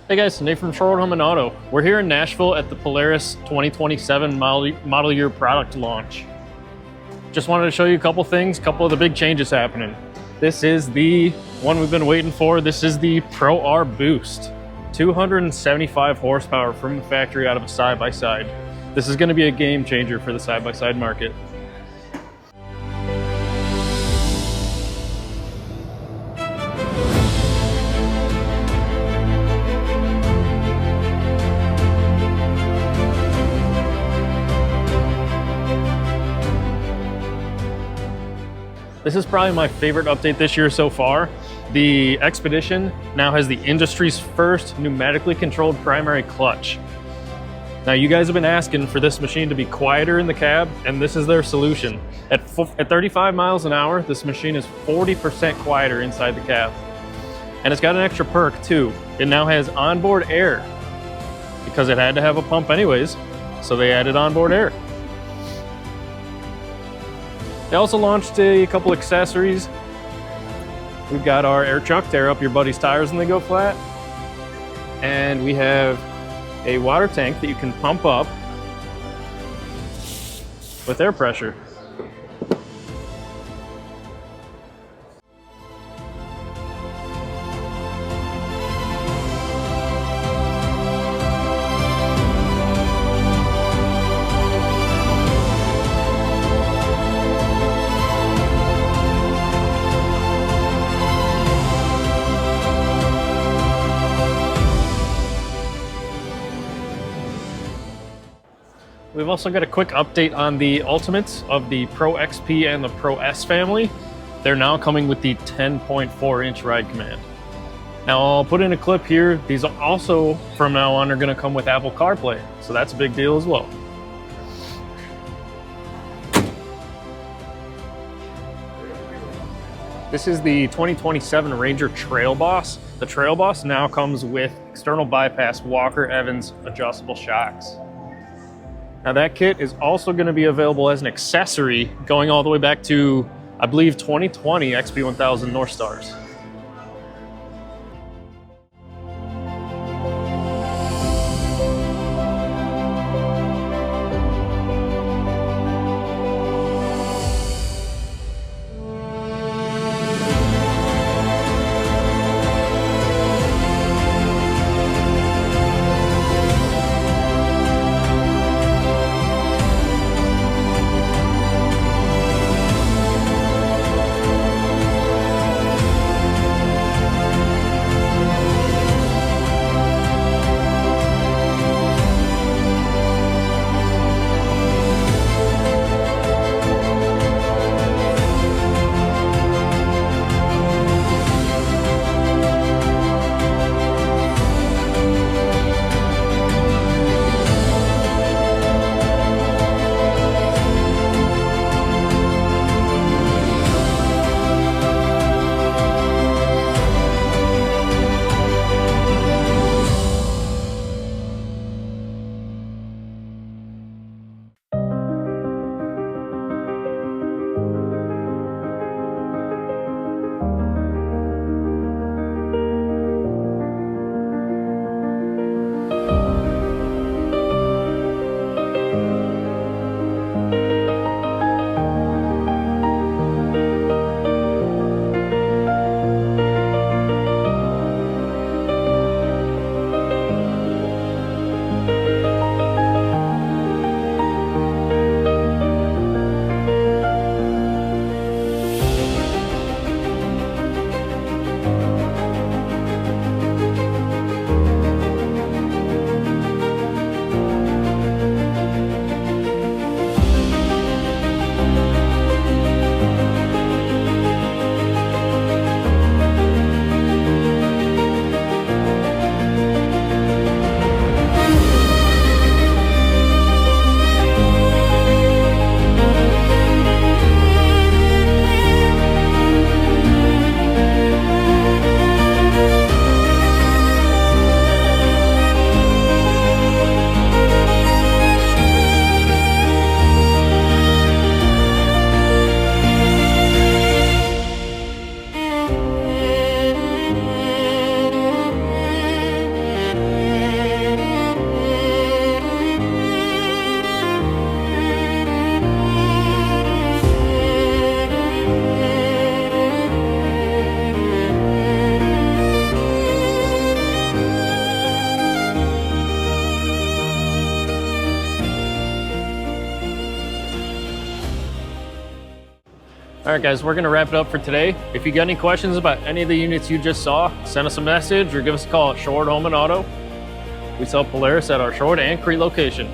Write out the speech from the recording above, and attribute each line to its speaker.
Speaker 1: Hey guys, Nate from Shorewood Home Auto. We're here in Nashville at the Polaris 2027 model year product launch. Just wanted to show you a couple things, a couple of the big changes happening. This is the one we've been waiting for. This is the Pro R Boost. 275 horsepower from the factory out of a side-by-side. This is going to be a game changer for the side-by-side market. This is probably my favorite update this year so far. The Expedition now has the industry's first pneumatically controlled primary clutch. Now you guys have been asking for this machine to be quieter in the cab, and this is their solution. At 35 miles an hour, this machine is 40% quieter inside the cab. And it's got an extra perk too. It now has onboard air, because it had to have a pump anyways, so they added onboard air. They also launched a couple accessories. We've got our air chuck, tear up your buddy's tires when they go flat. And we have a water tank that you can pump up with air pressure. We've also got a quick update on the Ultimates of the Pro XP and the Pro S family. They're now coming with the 10.4-inch ride command. Now I'll put in a clip here. These also, from now on, are going to come with Apple CarPlay, so that's a big deal as well. This is the 2027 Ranger Trail Boss. The Trail Boss now comes with external bypass Walker Evans adjustable shocks. Now that kit is also going to be available as an accessory going all the way back to, I believe, 2020 XP1000 North Stars. All right, guys, we're gonna wrap it up for today. If you got any questions about any of the units you just saw, send us a message or give us a call at Shorewood Home and Auto. We sell Polaris at our Shorewood and Crete location.